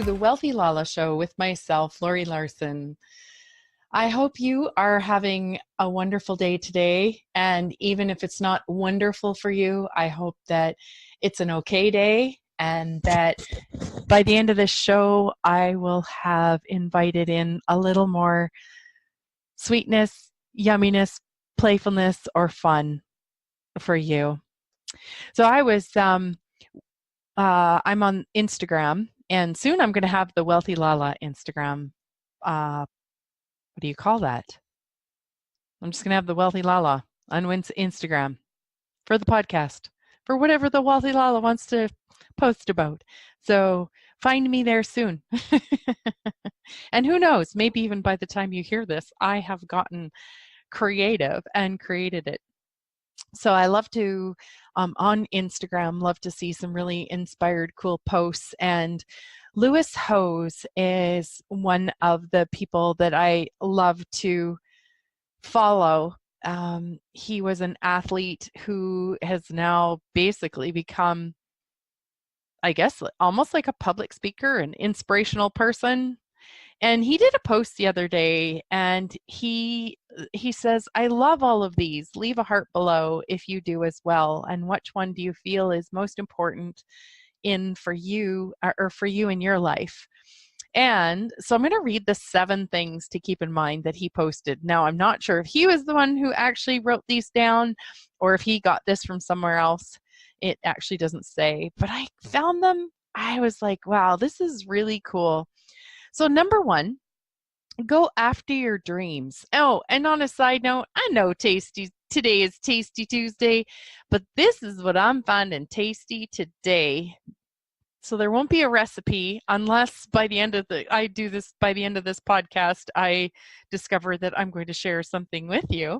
The Wealthy LaLa Show with myself, Laurie Laursen. I hope you are having a wonderful day today. And even if it's not wonderful for you, I hope that it's an okay day and that by the end of this show, I will have invited in a little more sweetness, yumminess, playfulness, or fun for you. So I'm on Instagram. And soon I'm going to have the Wealthy LaLa Instagram. What do you call that? I'm just going to have the Wealthy LaLa on Instagram for the podcast, for whatever the Wealthy LaLa wants to post about. So find me there soon. And who knows, maybe even by the time you hear this, I have gotten creative and created it. So I love to, on Instagram, love to see some really inspired, cool posts. And Lewis Hose is one of the people that I love to follow. He was an athlete who has now basically become, I guess, almost like a public speaker, an inspirational person. And he did a post the other day and he says, I love all of these. Leave a heart below if you do as well. And which one do you feel is most important for you in your life? And so I'm going to read the 7 things to keep in mind that he posted. Now, I'm not sure if he was the one who actually wrote these down or if he got this from somewhere else. It actually doesn't say, but I found them. I was like, wow, this is really cool. So number 1, go after your dreams. Oh, and on a side note, I know today is Tasty Tuesday, but this is what I'm finding tasty today. So there won't be a recipe unless by the end of this podcast, I discover that I'm going to share something with you.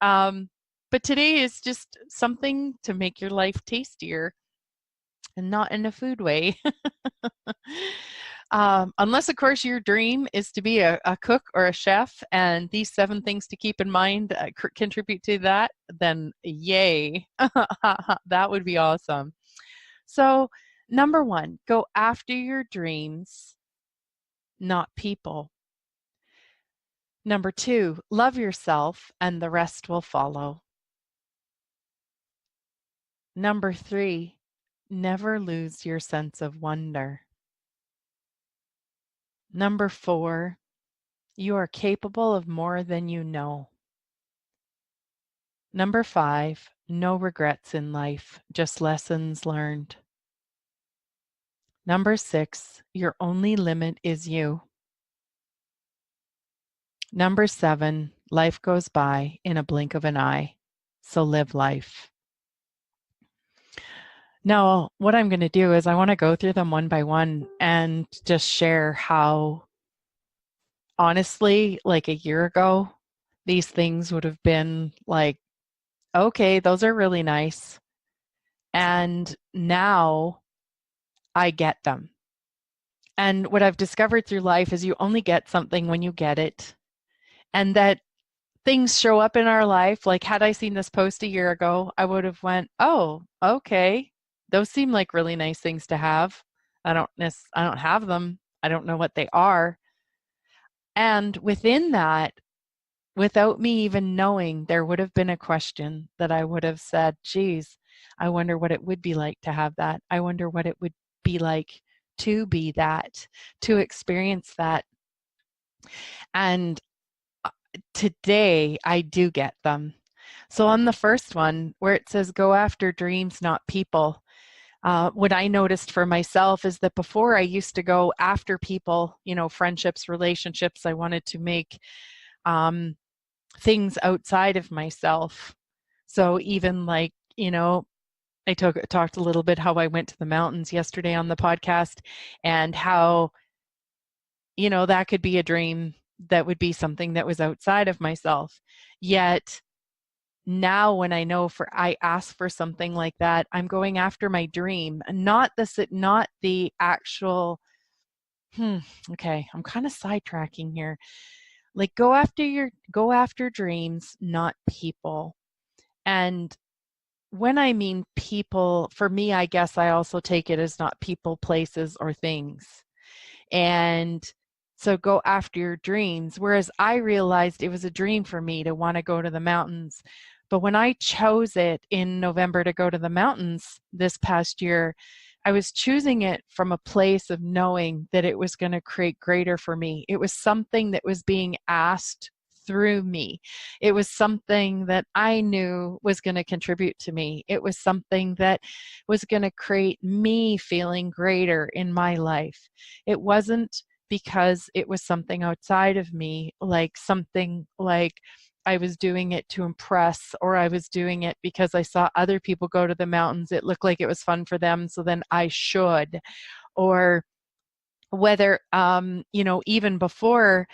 But today is just something to make your life tastier and not in a food way. Unless, of course, your dream is to be a cook or a chef, and these 7 things to keep in mind contribute to that, then yay. That would be awesome. So, number 1, go after your dreams, not people. Number 2, love yourself, and the rest will follow. Number 3, never lose your sense of wonder. Number 4, you are capable of more than you know. Number 5, no regrets in life, just lessons learned. Number 6, your only limit is you. Number 7, life goes by in a blink of an eye, so live life. Now, what I'm going to do is I want to go through them one by one and just share how, honestly, like a year ago, these things would have been like, okay, those are really nice. And now I get them. And what I've discovered through life is you only get something when you get it. And that things show up in our life. Like had I seen this post a year ago, I would have went, oh, okay. Those seem like really nice things to have. I don't have them. I don't know what they are. And within that, without me even knowing, there would have been a question that I would have said, geez, I wonder what it would be like to have that. I wonder what it would be like to be that, to experience that. And today I do get them. So on the first one where it says go after dreams, not people, what I noticed for myself is that before I used to go after people, friendships, relationships, I wanted to make things outside of myself. So even like, I talked a little bit how I went to the mountains yesterday on the podcast and how, that could be a dream that would be something that was outside of myself. Yet now when I know I ask for something like that, I'm going after my dream, not the actual Okay, I'm kind of sidetracking here. Like go after dreams, not people. And when I mean people, for me, I guess I also take it as not people, places, or things. And so go after your dreams. Whereas I realized it was a dream for me to want to go to the mountains. But when I chose it in November to go to the mountains this past year, I was choosing it from a place of knowing that it was going to create greater for me. It was something that was being asked through me. It was something that I knew was going to contribute to me. It was something that was going to create me feeling greater in my life. It wasn't because it was something outside of me, like something like I was doing it to impress, or I was doing it because I saw other people go to the mountains. It looked like it was fun for them, so then I should. Or whether, even before,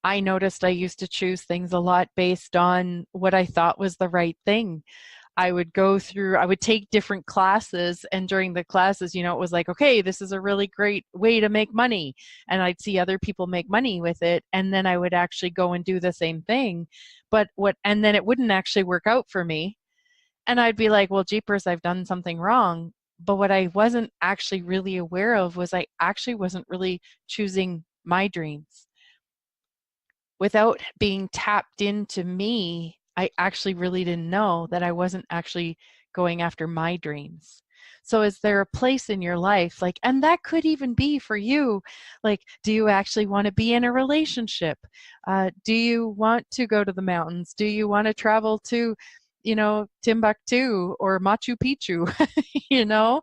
I noticed I used to choose things a lot based on what I thought was the right thing. I would take different classes, and during the classes, it was like, okay, this is a really great way to make money. And I'd see other people make money with it. And then I would actually go and do the same thing. And then it wouldn't actually work out for me. And I'd be like, well, jeepers, I've done something wrong. But what I wasn't actually really aware of was I actually wasn't really choosing my dreams. Without being tapped into me, I actually really didn't know that I wasn't actually going after my dreams. So is there a place in your life, like, and that could even be for you, like, do you actually want to be in a relationship? Do you want to go to the mountains? Do you want to travel to, Timbuktu or Machu Picchu? you know,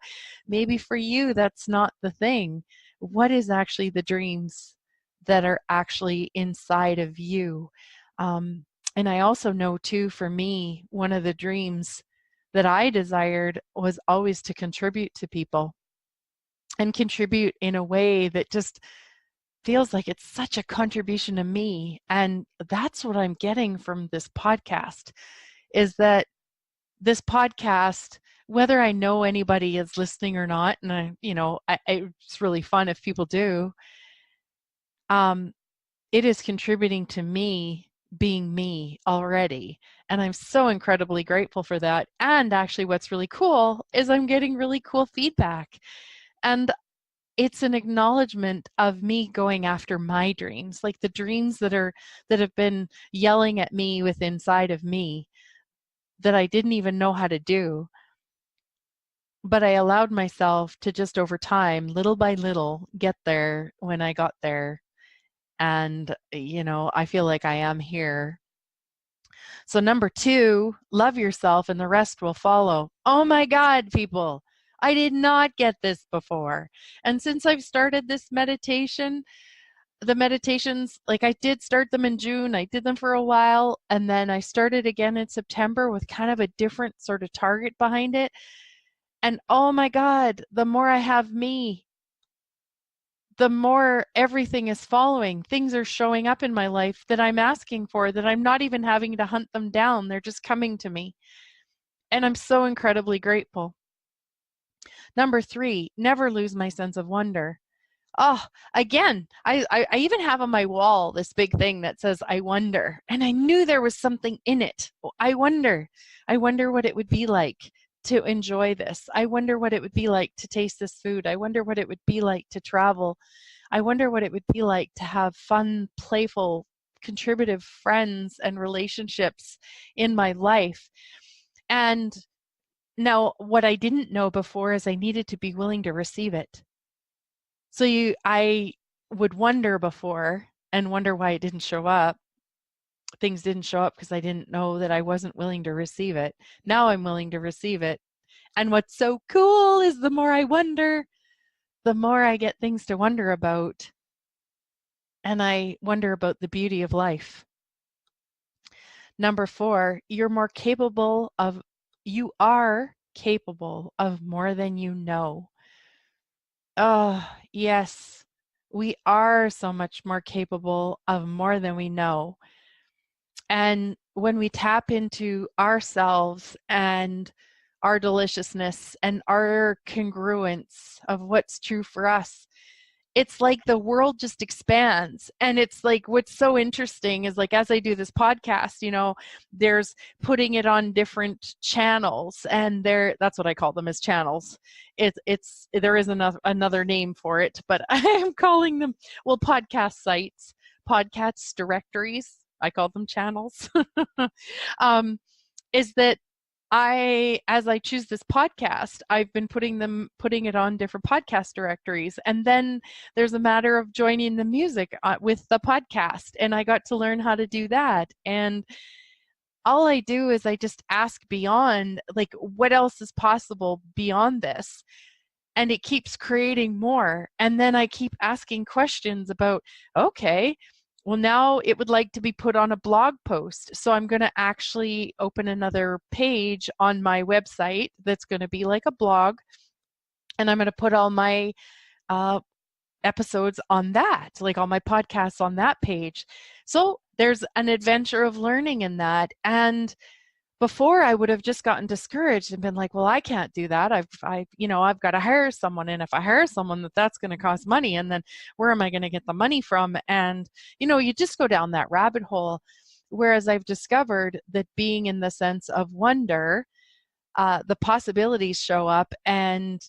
Maybe for you, that's not the thing. What is actually the dreams that are actually inside of you? Um, and I also know too, for me, one of the dreams that I desired was always to contribute to people, and contribute in a way that just feels like it's such a contribution to me. And that's what I'm getting from this podcast, is that this podcast, whether I know anybody is listening or not, and it's really fun if people do, um, it is contributing to me being me already. And I'm so incredibly grateful for that. And actually, what's really cool is I'm getting really cool feedback. And it's an acknowledgement of me going after my dreams, like the dreams that have been yelling at me with inside of me that I didn't even know how to do. But I allowed myself to just over time, little by little, get there when I got there. And, I feel like I am here. So, number 2, love yourself and the rest will follow. Oh my God, people, I did not get this before. And since I've started this meditation, the meditations, like I did start them in June, I did them for a while, and then I started again in September with kind of a different sort of target behind it. And oh my God, the more I have me, the more everything is following. Things are showing up in my life that I'm asking for, that I'm not even having to hunt them down. They're just coming to me. And I'm so incredibly grateful. Number 3, never lose my sense of wonder. Oh, again, I even have on my wall this big thing that says, I wonder. And I knew there was something in it. I wonder. I wonder what it would be like to enjoy this. I wonder what it would be like to taste this food. I wonder what it would be like to travel. I wonder what it would be like to have fun, playful, contributive friends and relationships in my life. And now, what I didn't know before is I needed to be willing to receive it. So I would wonder before and wonder why it didn't show up. Things didn't show up because I didn't know that I wasn't willing to receive it. Now I'm willing to receive it. And what's so cool is the more I wonder, the more I get things to wonder about. And I wonder about the beauty of life. Number 4, you are capable of more than you know. Oh, yes, we are so much more capable of more than we know. And when we tap into ourselves and our deliciousness and our congruence of what's true for us, it's like the world just expands. And it's like, what's so interesting is like, as I do this podcast, you know, there's putting it on different channels, and that's what I call them, as channels. There is another name for it, but I am calling them, well, podcast sites, podcast directories. I call them channels. Is that as I choose this podcast, I've been putting it on different podcast directories. And then there's a matter of joining the music with the podcast. And I got to learn how to do that. And all I do is I just ask beyond, like, what else is possible beyond this? And it keeps creating more. And then I keep asking questions about, okay, well, now it would like to be put on a blog post. So I'm going to actually open another page on my website that's going to be like a blog. And I'm going to put all my episodes on that, like all my podcasts on that page. So there's an adventure of learning in that. And before, I would have just gotten discouraged and been like, well, I can't do that. I've got to hire someone. And if I hire someone, that's going to cost money. And then where am I going to get the money from? And, you just go down that rabbit hole. Whereas I've discovered that being in the sense of wonder, the possibilities show up, and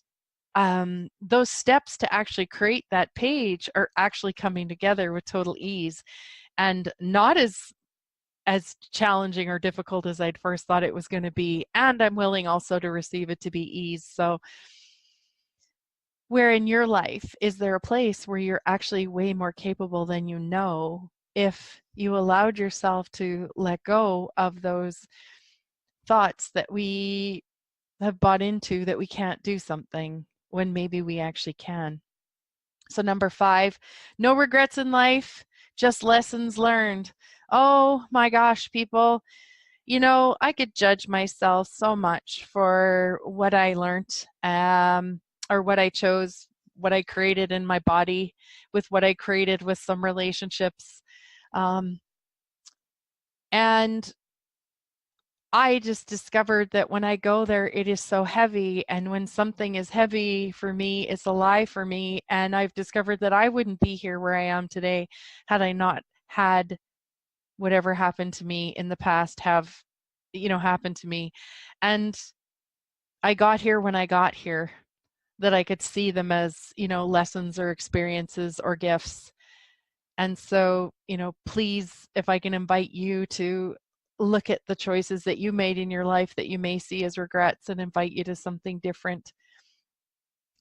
those steps to actually create that page are actually coming together with total ease, and not as challenging or difficult as I'd first thought it was going to be. And I'm willing also to receive it to be ease. So where in your life is there a place where you're actually way more capable than you know, if you allowed yourself to let go of those thoughts that we have bought into, that we can't do something when maybe we actually can? So number 5, no regrets in life, just lessons learned. Oh my gosh, people, I could judge myself so much for what I learned, or what I chose, what I created in my body, with what I created with some relationships. And I just discovered that when I go there, it is so heavy. And when something is heavy for me, it's a lie for me. And I've discovered that I wouldn't be here where I am today had I not had whatever happened to me in the past happened to me. And I got here when I got here, that I could see them as, lessons or experiences or gifts. And so, please, if I can invite you to look at the choices that you made in your life that you may see as regrets, and invite you to something different.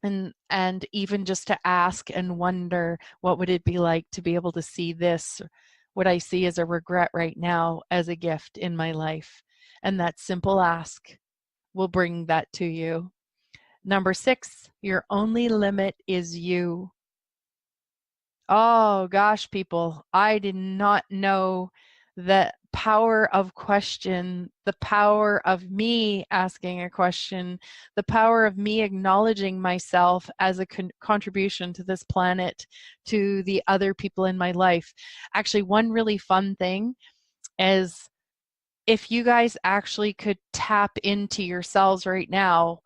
And even just to ask and wonder, what would it be like to be able to see this, what I see as a regret right now, as a gift in my life? And that simple ask will bring that to you. Number 6, your only limit is you. Oh gosh, people, I did not know the power of question, the power of me asking a question, the power of me acknowledging myself as a contribution to this planet, to the other people in my life. Actually, one really fun thing is, if you guys actually could tap into yourselves right now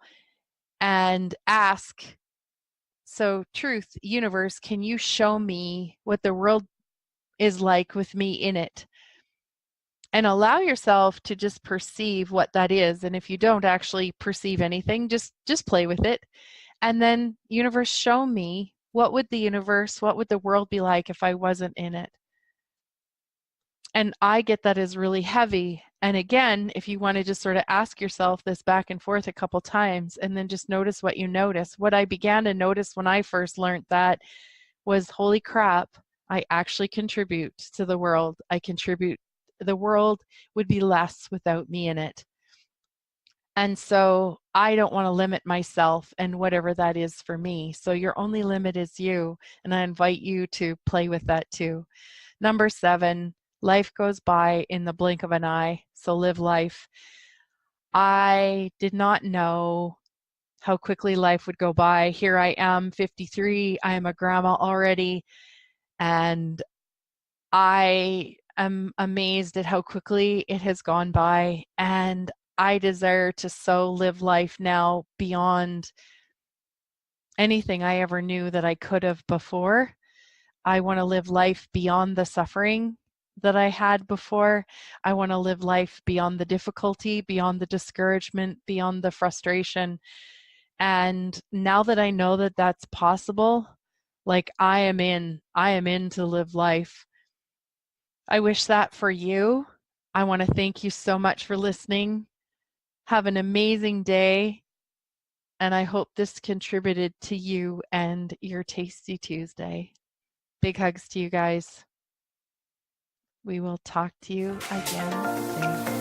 and ask, so truth, universe, can you show me what the world is like with me in it? And allow yourself to just perceive what that is. And if you don't actually perceive anything, just play with it. And then, universe, show me, what would the world be like if I wasn't in it? And I get that is really heavy. And again, if you want to just sort of ask yourself this back and forth a couple times, and then just notice what you notice. What I began to notice when I first learned that was, holy crap, I actually contribute to the world. The world would be less without me in it. And so I don't want to limit myself, and whatever that is for me. So your only limit is you. And I invite you to play with that too. Number 7, life goes by in the blink of an eye, so live life. I did not know how quickly life would go by. Here I am, 53. I am a grandma already, and I am amazed at how quickly it has gone by. And I desire to so live life now beyond anything I ever knew that I could have before. I want to live life beyond the suffering that I had before. I want to live life beyond the difficulty, beyond the discouragement, beyond the frustration. And now that I know that that's possible, like I am in to live life. I wish that for you. I want to thank you so much for listening. Have an amazing day. And I hope this contributed to you and your Tasty Tuesday. Big hugs to you guys. We will talk to you again soon.